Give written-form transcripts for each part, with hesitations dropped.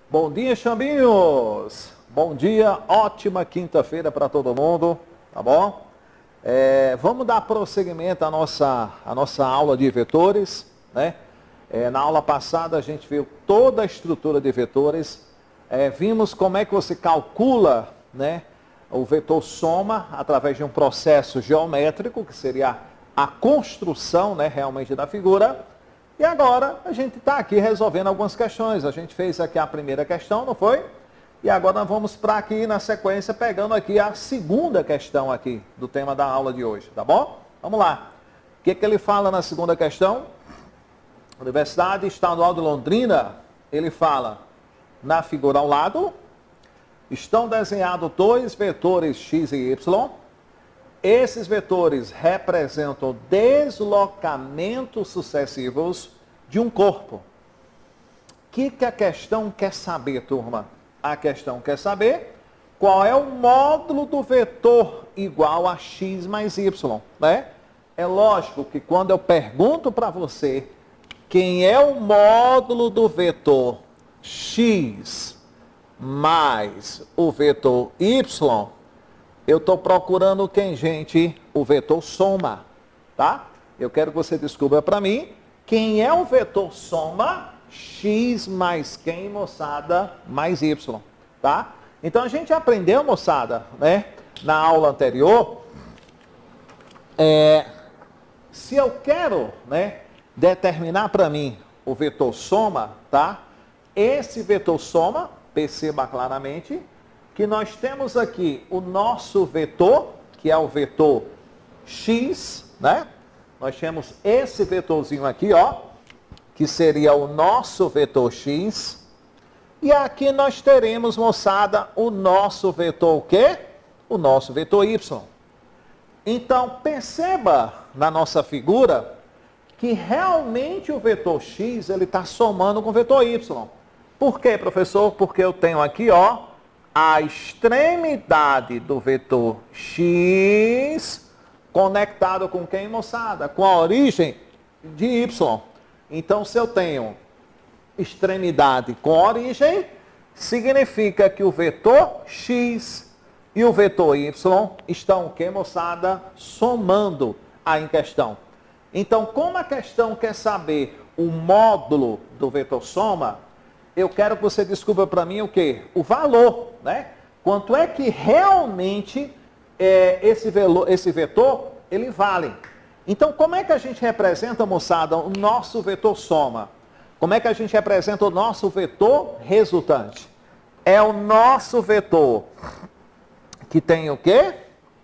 Bom dia, Chambinhos! Bom dia, ótima quinta-feira para todo mundo, tá bom? Vamos dar prosseguimento à nossa aula de vetores, né? Na aula passada a gente viu toda a estrutura de vetores, vimos como é que você calcula, né, o vetor soma através de um processo geométrico, que seria a construção, né, realmente da figura. E agora a gente está aqui resolvendo algumas questões. A gente fez aqui a primeira questão, não foi? E agora nós vamos para aqui na sequência, pegando aqui a segunda questão aqui do tema da aula de hoje, tá bom? Vamos lá. O que ele fala na segunda questão? Universidade Estadual de Londrina, ele fala, na figura ao lado, estão desenhados dois vetores x e y. Esses vetores representam deslocamentos sucessivos de um corpo. O que a questão quer saber, turma? A questão quer saber qual é o módulo do vetor igual a x mais y, né? É lógico que quando eu pergunto para você quem é o módulo do vetor x mais o vetor y, eu estou procurando quem, gente? O vetor soma, tá? Eu quero que você descubra para mim quem é o vetor soma x mais quem, moçada, mais y, tá? Então a gente aprendeu, moçada, né, na aula anterior, se eu quero, né, determinar para mim o vetor soma, tá? Esse vetor soma, perceba claramente, que nós temos aqui o nosso vetor, que é o vetor x, né? Nós temos esse vetorzinho aqui, ó, que seria o nosso vetor x. E aqui nós teremos, moçada, o nosso vetor o quê? O nosso vetor y. Então, perceba na nossa figura que realmente o vetor x, ele está somando com o vetor y. Por quê, professor? Porque eu tenho aqui, ó, a extremidade do vetor x conectado com quem, moçada? Com a origem de y. Então, se eu tenho extremidade com origem, significa que o vetor x e o vetor y estão, o que, moçada? Somando a em questão. Então, como a questão quer saber o módulo do vetor soma, eu quero que você descubra para mim o quê? O valor, né? Quanto é que realmente esse vetor, ele vale. Então, como é que a gente representa, moçada, o nosso vetor soma? Como é que a gente representa o nosso vetor resultante? É o nosso vetor que tem o quê?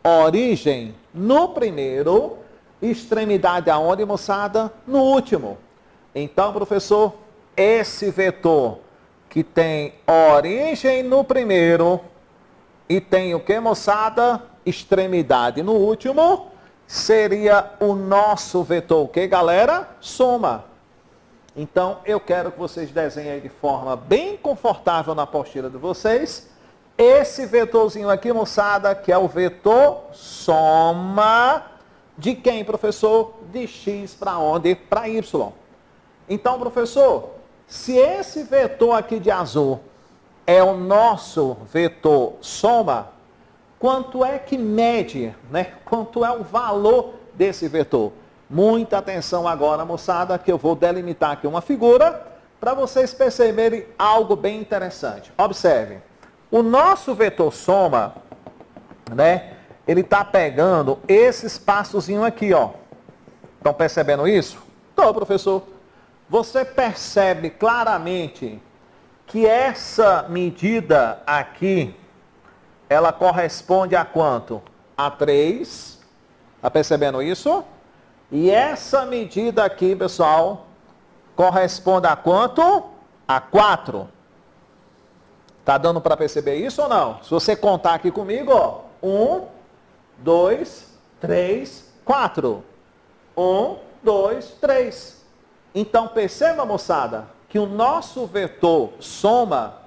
Origem no primeiro, extremidade aonde, moçada? No último. Então, professor, esse vetor que tem origem no primeiro e tem o que, moçada? Extremidade no último, seria o nosso vetor o que, galera? Soma. Então, eu quero que vocês desenhem de forma bem confortável na apostila de vocês esse vetorzinho aqui, moçada, que é o vetor soma de quem, professor? De x para onde? Para y. Então, professor, se esse vetor aqui de azul é o nosso vetor soma, quanto é que mede, né? Quanto é o valor desse vetor? Muita atenção agora, moçada, que eu vou delimitar aqui uma figura para vocês perceberem algo bem interessante. Observe, o nosso vetor soma, né? Ele está pegando esse espaçozinho aqui, ó. Estão percebendo isso? Estou, professor. Você percebe claramente que essa medida aqui, ela corresponde a quanto? A 3. Está percebendo isso? E essa medida aqui, pessoal, corresponde a quanto? A 4. Está dando para perceber isso ou não? Se você contar aqui comigo, ó. 1, 2, 3, 4. 1, 2, 3. Então, perceba, moçada, que o nosso vetor soma,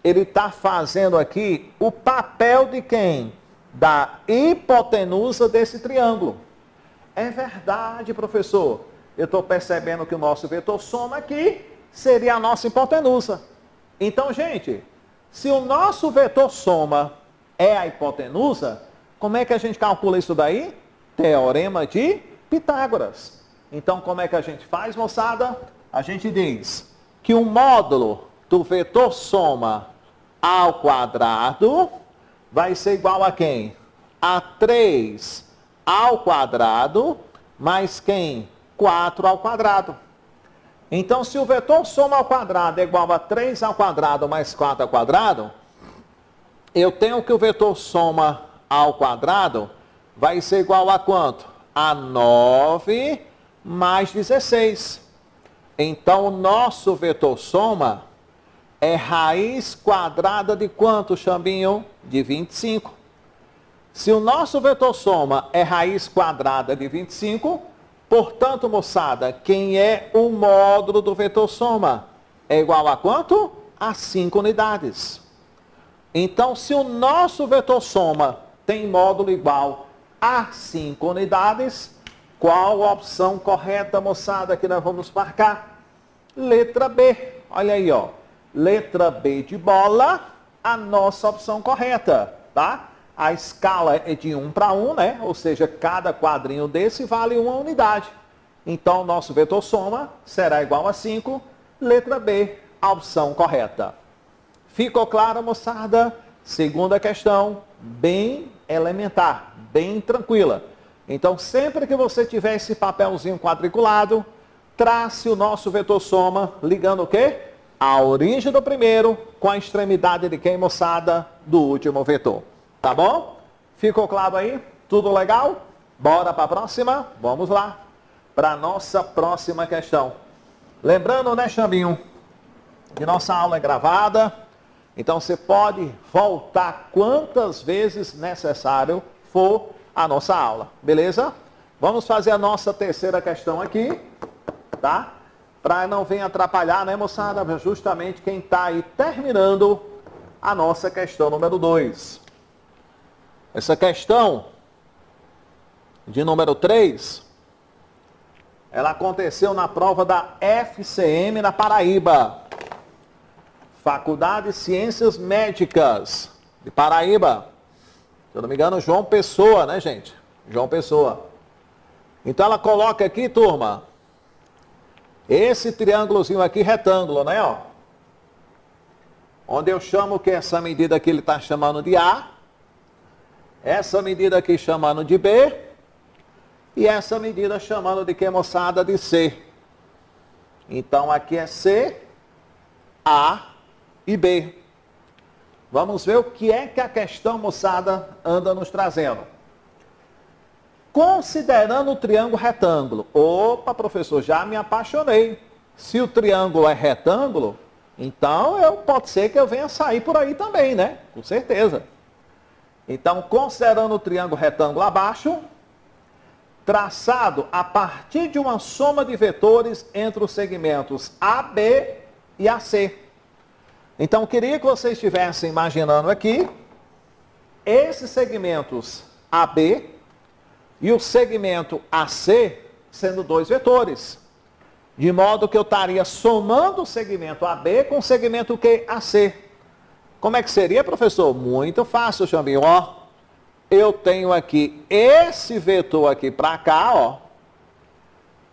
ele está fazendo aqui o papel de quem? Da hipotenusa desse triângulo. É verdade, professor. Eu estou percebendo que o nosso vetor soma aqui seria a nossa hipotenusa. Então, gente, se o nosso vetor soma é a hipotenusa, como é que a gente calcula isso daí? Teorema de Pitágoras. Então, como é que a gente faz, moçada? A gente diz que o módulo do vetor soma ao quadrado vai ser igual a quem? A 3 ao quadrado mais quem? 4 ao quadrado. Então, se o vetor soma ao quadrado é igual a 3 ao quadrado mais 4 ao quadrado, eu tenho que o vetor soma ao quadrado vai ser igual a quanto? A 9 mais 16. Então, o nosso vetor soma é raiz quadrada de quanto, Xambinho? De 25. Se o nosso vetor soma é raiz quadrada de 25, portanto, moçada, quem é o módulo do vetor soma? É igual a quanto? A 5 unidades. Então, se o nosso vetor soma tem módulo igual a 5 unidades, qual a opção correta, moçada, que nós vamos marcar? Letra B. Olha aí, ó. Letra B de bola, a nossa opção correta, tá? A escala é de 1 para 1, né? Ou seja, cada quadrinho desse vale 1 unidade. Então, o nosso vetor soma será igual a 5. Letra B, a opção correta. Ficou claro, moçada? Segunda questão, bem elementar, bem tranquila. Então, sempre que você tiver esse papelzinho quadriculado, trace o nosso vetor soma, ligando o quê? A origem do primeiro com a extremidade de quem, moçada? Do último vetor. Tá bom? Ficou claro aí? Tudo legal? Bora para a próxima? Vamos lá. Para a nossa próxima questão. Lembrando, né, Xambinho, que nossa aula é gravada. Então, você pode voltar quantas vezes necessário for a nossa aula. Beleza? Vamos fazer a nossa terceira questão aqui. Tá? Para não vir atrapalhar, né, moçada? Justamente quem está aí terminando a nossa questão número 2. Essa questão de número 3, ela aconteceu na prova da FCM na Paraíba. Faculdade de Ciências Médicas de Paraíba. Se eu não me engano, João Pessoa, né, gente? João Pessoa. Então ela coloca aqui, turma, esse triângulozinho aqui, retângulo, né, ó. Onde eu chamo que essa medida aqui ele está chamando de A. Essa medida aqui chamando de B. E essa medida chamando de que, moçada? De C. Então aqui é C, A e B. Vamos ver o que é que a questão, moçada, anda nos trazendo. Considerando o triângulo retângulo. Opa, professor, já me apaixonei. Se o triângulo é retângulo, então pode ser que eu venha sair por aí também, né? Com certeza. Então, considerando o triângulo retângulo abaixo, traçado a partir de uma soma de vetores entre os segmentos AB e AC. Então, eu queria que vocês estivessem imaginando aqui esses segmentos AB e o segmento AC sendo dois vetores. De modo que eu estaria somando o segmento AB com o segmento que? AC. Como é que seria, professor? Muito fácil, Xambinho. Ó, eu tenho aqui esse vetor aqui para cá, ó.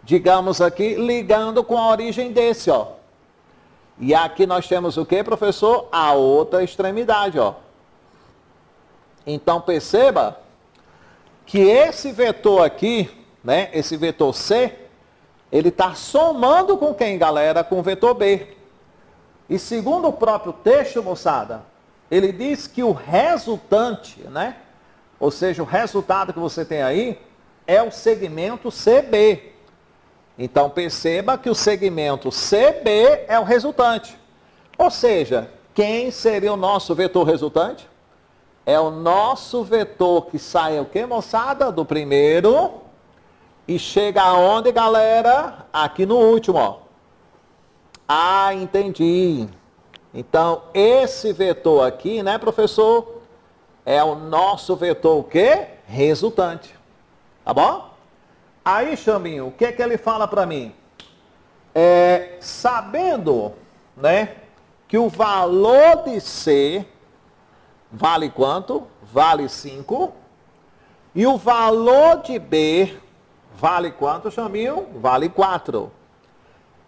Digamos aqui, ligando com a origem desse, ó. E aqui nós temos o que, professor? A outra extremidade, ó. Então, perceba que esse vetor aqui, né, esse vetor C, ele está somando com quem, galera? Com o vetor B. E segundo o próprio texto, moçada, ele diz que o resultante, né, ou seja, o resultado que você tem aí, é o segmento CB. Então, perceba que o segmento CB é o resultante. Ou seja, quem seria o nosso vetor resultante? É o nosso vetor que sai, o que, moçada? Do primeiro e chega aonde, galera? Aqui no último, ó. Ah, entendi. Então, esse vetor aqui, né, professor? É o nosso vetor o quê? Resultante. Tá bom? Aí, Xambinho, o que é que ele fala para mim? Sabendo, né, que o valor de C vale quanto? Vale 5. E o valor de B vale quanto, Chamil? Vale 4.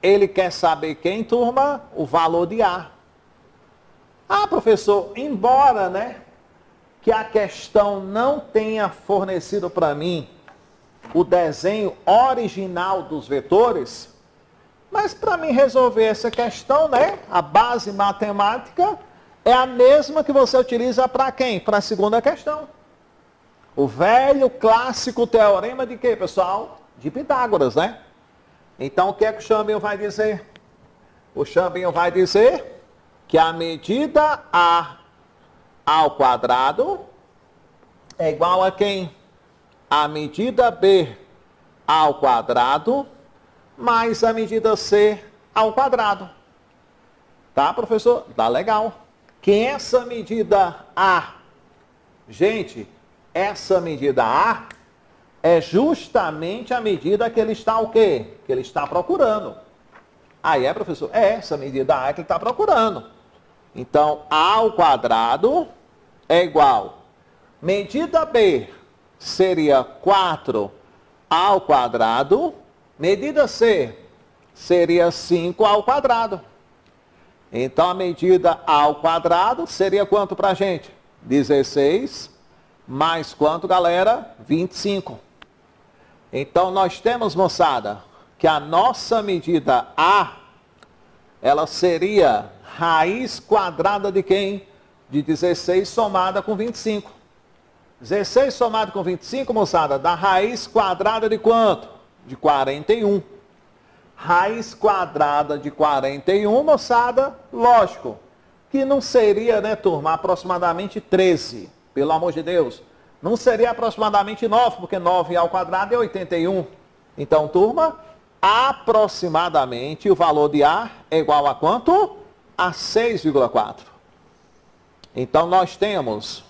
Ele quer saber quem, turma? O valor de A. Ah, professor, embora, né, que a questão não tenha fornecido para mim o desenho original dos vetores, mas para mim resolver essa questão, né, a base matemática é a mesma que você utiliza para quem? Para a segunda questão. O velho clássico teorema de quê, pessoal? De Pitágoras, né? Então, o que é que o Chambinho vai dizer? O Chambinho vai dizer que a medida A ao quadrado é igual a quem? A medida B ao quadrado mais a medida C ao quadrado. Tá, professor? Tá legal. Que essa medida A, gente, essa medida A é justamente a medida que ele está o quê? Que ele está procurando. Aí professor? É essa medida A que ele está procurando. Então, A ao quadrado é igual. Medida B seria 4 ao quadrado. Medida C seria 5 ao quadrado. Então, a medida A ao quadrado seria quanto para a gente? 16 mais quanto, galera? 25. Então, nós temos, moçada, que a nossa medida A, ela seria raiz quadrada de quem? De 16 somada com 25. 16 somado com 25, moçada, dá raiz quadrada de quanto? De 41. Raiz quadrada de 41, moçada, lógico, que não seria, né, turma, aproximadamente 13. Pelo amor de Deus. Não seria aproximadamente 9, porque 9 ao quadrado é 81. Então, turma, aproximadamente o valor de A é igual a quanto? A 6,4. Então, nós temos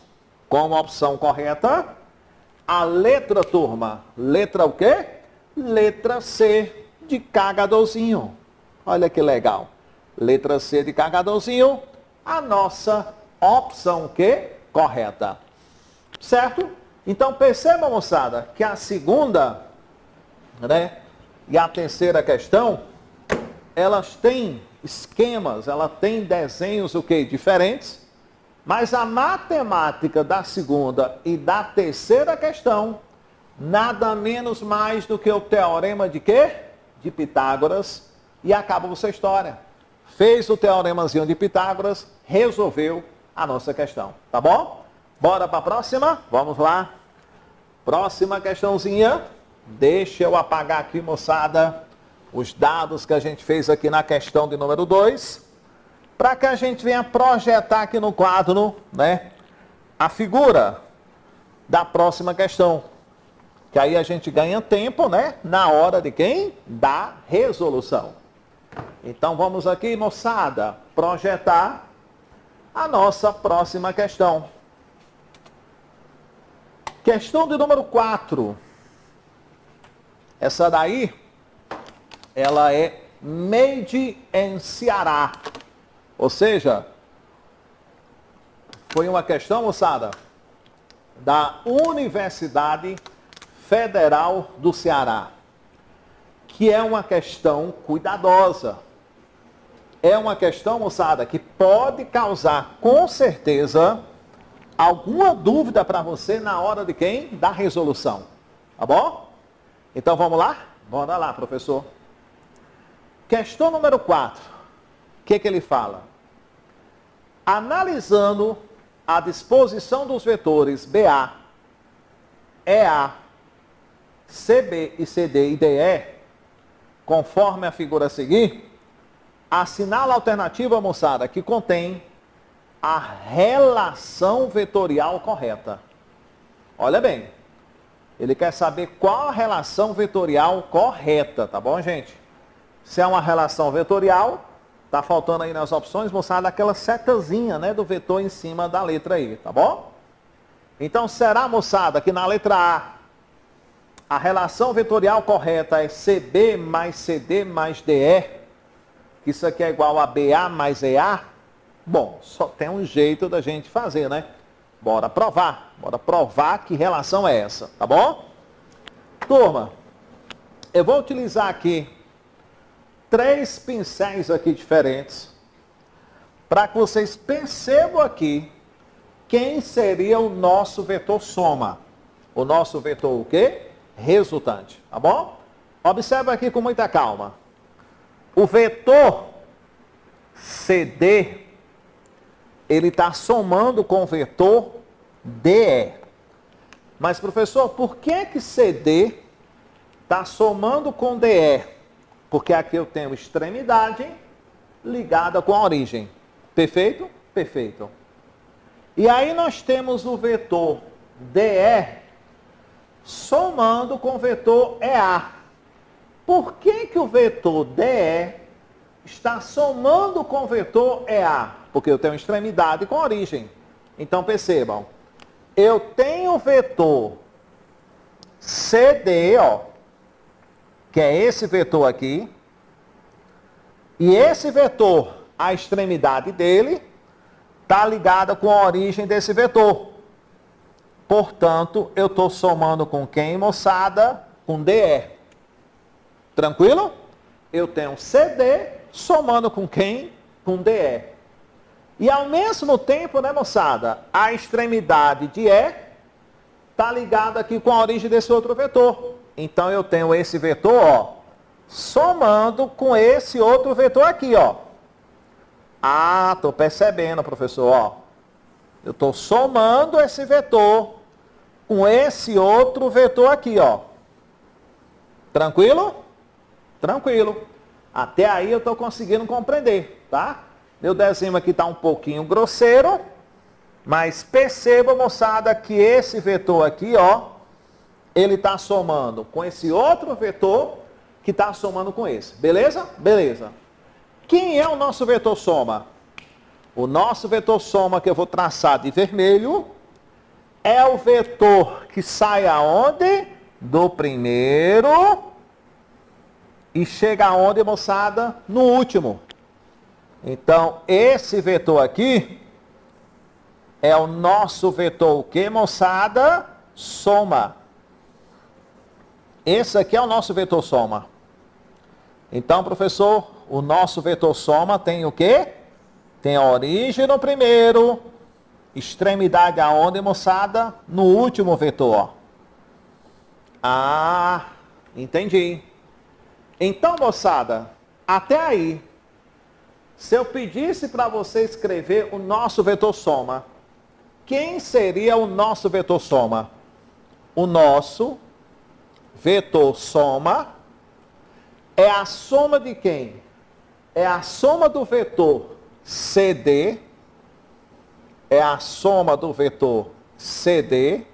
como opção correta a letra, turma. Letra o quê? Letra C de cagadorzinho. Olha que legal. Letra C de cagadorzinho, a nossa opção que correta. Certo? Então perceba, moçada, que a segunda, né, e a terceira questão, elas têm esquemas, elas têm desenhos o quê? Diferentes, mas a matemática da segunda e da terceira questão, nada menos mais do que o teorema de quê? De Pitágoras, e acabou sua história. Fez o teoremazinho de Pitágoras, resolveu a nossa questão, tá bom? Bora para a próxima? Vamos lá. Próxima questãozinha. Deixa eu apagar aqui, moçada, os dados que a gente fez aqui na questão de número 2, para que a gente venha projetar aqui no quadro, né, a figura da próxima questão. Que aí a gente ganha tempo, né, na hora de quem? Da resolução. Então vamos aqui, moçada, projetar a nossa próxima questão. Questão de número 4. Essa daí, ela é made in Ceará. Ou seja, foi uma questão, moçada, da Universidade Federal do Ceará. Que é uma questão cuidadosa. É uma questão, moçada, que pode causar, com certeza, alguma dúvida para você na hora de quem? Da resolução. Tá bom? Então vamos lá? Bora lá, professor. Questão número 4. O que ele fala? Analisando a disposição dos vetores BA, EA, CB e CD e DE, conforme a figura a seguir, assinala a alternativa, moçada, que contém a relação vetorial correta. Olha bem, ele quer saber qual a relação vetorial correta, tá bom, gente? Se é uma relação vetorial, tá faltando aí nas opções, moçada, aquela setazinha, né, do vetor em cima da letra aí, tá bom? Então, será, moçada, que na letra A relação vetorial correta é CB mais CD mais DE, que isso aqui é igual a BA mais EA? Bom, só tem um jeito da gente fazer, né? Bora provar que relação é essa, tá bom? Turma, eu vou utilizar aqui 3 pincéis aqui diferentes para que vocês percebam aqui quem seria o nosso vetor soma. O nosso vetor o quê? Resultante, tá bom? Observa aqui com muita calma. O vetor CD, ele está somando com o vetor DE. Mas, professor, por que CD está somando com DE? Porque aqui eu tenho extremidade ligada com a origem. Perfeito? Perfeito. E aí nós temos o vetor DE somando com o vetor EA. Por que que o vetor DE está somando com o vetor EA? Porque eu tenho extremidade com origem. Então percebam, eu tenho o vetor CD, ó, que é esse vetor aqui, e esse vetor, a extremidade dele, está ligada com a origem desse vetor. Portanto, eu estou somando com quem, moçada? Com DE. Tranquilo? Eu tenho CD somando com quem? Com DE. E ao mesmo tempo, né, moçada? A extremidade de E está ligada aqui com a origem desse outro vetor. Então, eu tenho esse vetor, ó, somando com esse outro vetor aqui, ó. Ah, estou percebendo, professor, ó. Eu estou somando esse vetor com esse outro vetor aqui, ó. Tranquilo? Tranquilo. Até aí eu estou conseguindo compreender, tá? Meu desenho aqui está um pouquinho grosseiro, mas perceba, moçada, que esse vetor aqui, ó, ele está somando com esse outro vetor que está somando com esse. Beleza? Beleza. Quem é o nosso vetor soma? O nosso vetor soma que eu vou traçar de vermelho é o vetor que sai aonde? Do primeiro e chega aonde, moçada? No último. Então, esse vetor aqui é o nosso vetor o quê, moçada? Soma. Esse aqui é o nosso vetor soma. Então, professor, o nosso vetor soma tem o quê? Tem a origem no primeiro, extremidade aonde, moçada? No último vetor, ó. Ah, entendi. Então, moçada, até aí, se eu pedisse para você escrever o nosso vetor soma, quem seria o nosso vetor soma? O nosso vetor soma é a soma de quem? É a soma do vetor CD, é a soma do vetor CD,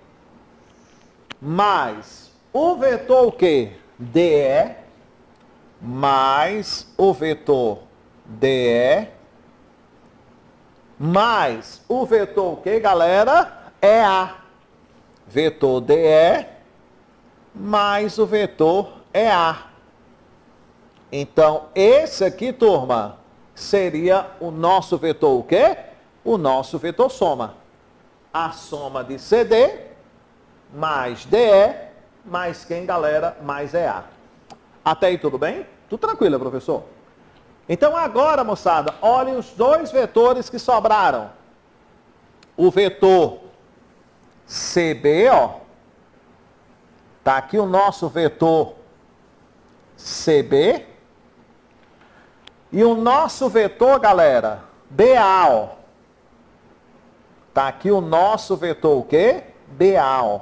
mais o vetor o quê? DE, mais o vetor DE, mais o vetor o quê, galera? EA. Vetor DE, mais o vetor EA. Então, esse aqui, turma, seria o nosso vetor o quê? O nosso vetor soma. A soma de CD mais DE mais quem, galera? Mais EA. Até aí tudo bem? Tudo tranquilo, professor? Então agora, moçada, olhem os 2 vetores que sobraram. O vetor CB, ó. Tá aqui o nosso vetor CB. E o nosso vetor, galera, BA, ó. Tá aqui o nosso vetor o quê? BA, ó.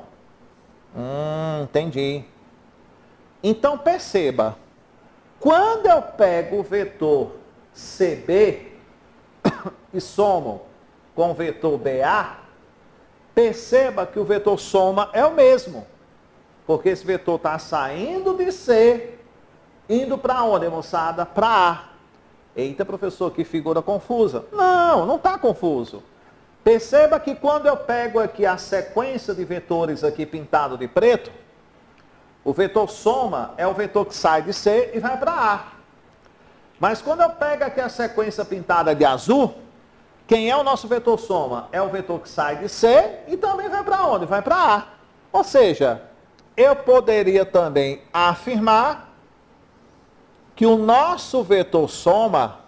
Entendi. Então perceba, quando eu pego o vetor CB e somo com o vetor BA, perceba que o vetor soma é o mesmo. Porque esse vetor está saindo de C, indo para onde, moçada? Para A. Eita, professor, que figura confusa. Não, não está confuso. Perceba que quando eu pego aqui a sequência de vetores aqui pintado de preto, o vetor soma é o vetor que sai de C e vai para A. Mas quando eu pego aqui a sequência pintada de azul, Quem é o nosso vetor soma? É o vetor que sai de C e também vai para onde? Vai para A. Ou seja, eu poderia também afirmar que o nosso vetor soma,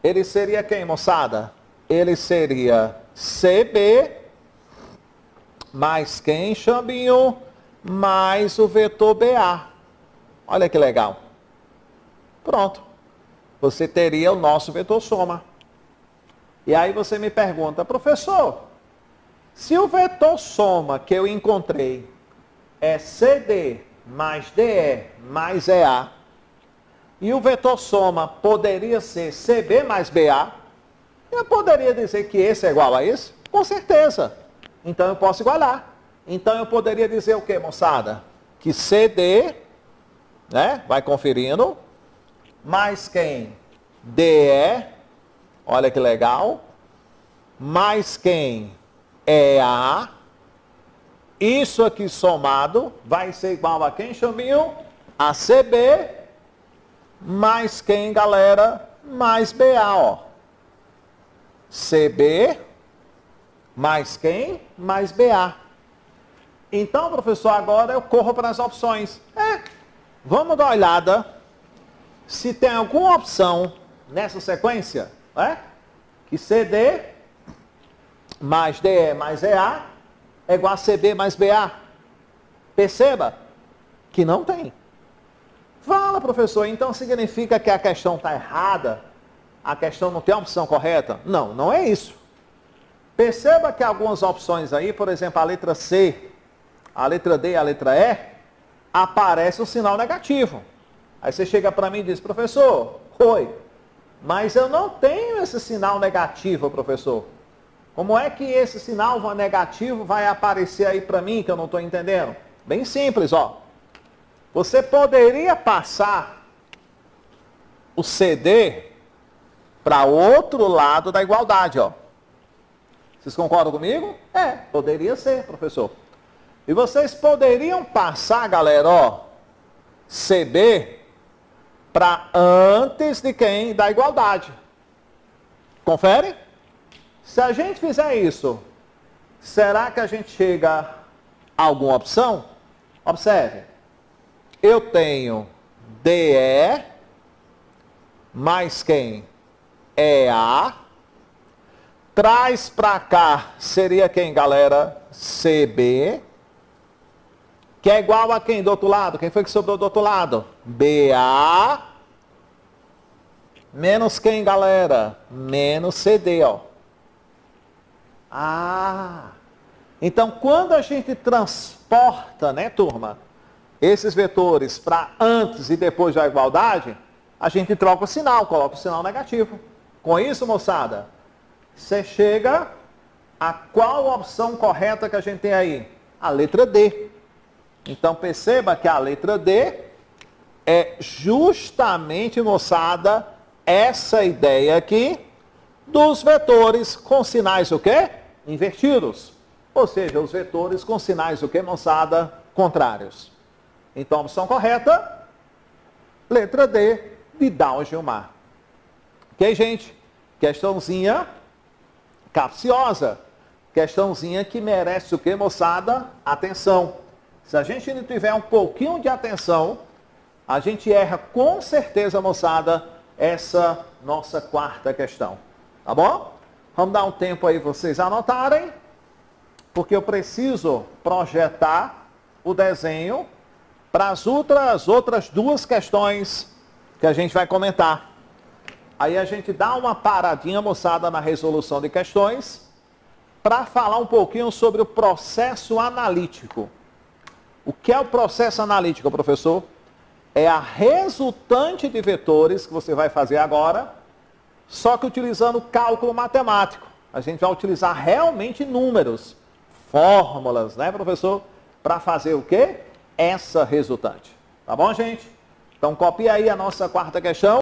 ele seria quem, moçada? Ele seria CB mais quem, Xambinho? Mais o vetor BA. Olha que legal. Pronto. Você teria o nosso vetor soma. E aí você me pergunta, professor, se o vetor soma que eu encontrei é CD mais DE mais EA, e o vetor soma poderia ser CB mais BA, eu poderia dizer que esse é igual a esse? Com certeza. Então eu posso igualar. Então eu poderia dizer o que, moçada? Que CD, né? Vai conferindo, mais quem? DE, olha que legal, mais quem? EA, isso aqui somado vai ser igual a quem, Xambinho? A CB, mais quem, galera? Mais BA, ó. CB, mais quem? Mais BA. Então, professor, agora eu corro para as opções. Vamos dar uma olhada se tem alguma opção nessa sequência, né? Que CD mais DE mais EA é igual a CB mais BA. Perceba que não tem. Fala, professor, então significa que a questão está errada? A questão não tem a opção correta? Não, não é isso. Perceba que algumas opções aí, por exemplo, a letra C, a letra D e a letra E, aparece o sinal negativo. Aí você chega para mim e diz, professor, oi, mas eu não tenho esse sinal negativo, professor. Como é que esse sinal negativo vai aparecer aí para mim que eu não estou entendendo? Bem simples, ó. Você poderia passar o CD para outro lado da igualdade, ó. Vocês concordam comigo? Poderia ser, professor. E vocês poderiam passar, galera, ó, CB para antes de quem? Da igualdade. Confere? Se a gente fizer isso, será que a gente chega a alguma opção? Observe. Eu tenho DE mais quem? EA. Traz para cá, seria quem, galera? CB. Que é igual a quem do outro lado? Quem foi que sobrou do outro lado? BA. Menos quem, galera? Menos CD, ó. Então quando a gente transporta, né, turma, esses vetores para antes e depois da igualdade, a gente troca o sinal, coloca o sinal negativo. Com isso, moçada, você chega a qual opção correta que a gente tem aí? A letra D. Então perceba que a letra D é justamente, moçada, essa ideia aqui dos vetores com sinais o quê? Invertidos. Ou seja, os vetores com sinais o quê, moçada? Contrários. Então a opção correta, letra D, Vidal Gilmar. Ok, gente? Questãozinha capciosa. Questãozinha que merece o quê, moçada? Atenção. Se a gente não tiver um pouquinho de atenção, a gente erra com certeza, moçada, essa nossa quarta questão. Tá bom? Vamos dar um tempo aí vocês anotarem, porque eu preciso projetar o desenho para as outras duas questões que a gente vai comentar. Aí a gente dá uma paradinha, moçada, na resolução de questões, para falar um pouquinho sobre o processo analítico. O que é o processo analítico, professor? É a resultante de vetores que você vai fazer agora, só que utilizando cálculo matemático. A gente vai utilizar realmente números, fórmulas, né, professor? Para fazer o quê? Essa resultante. Tá bom, gente? Então copia aí a nossa quarta questão.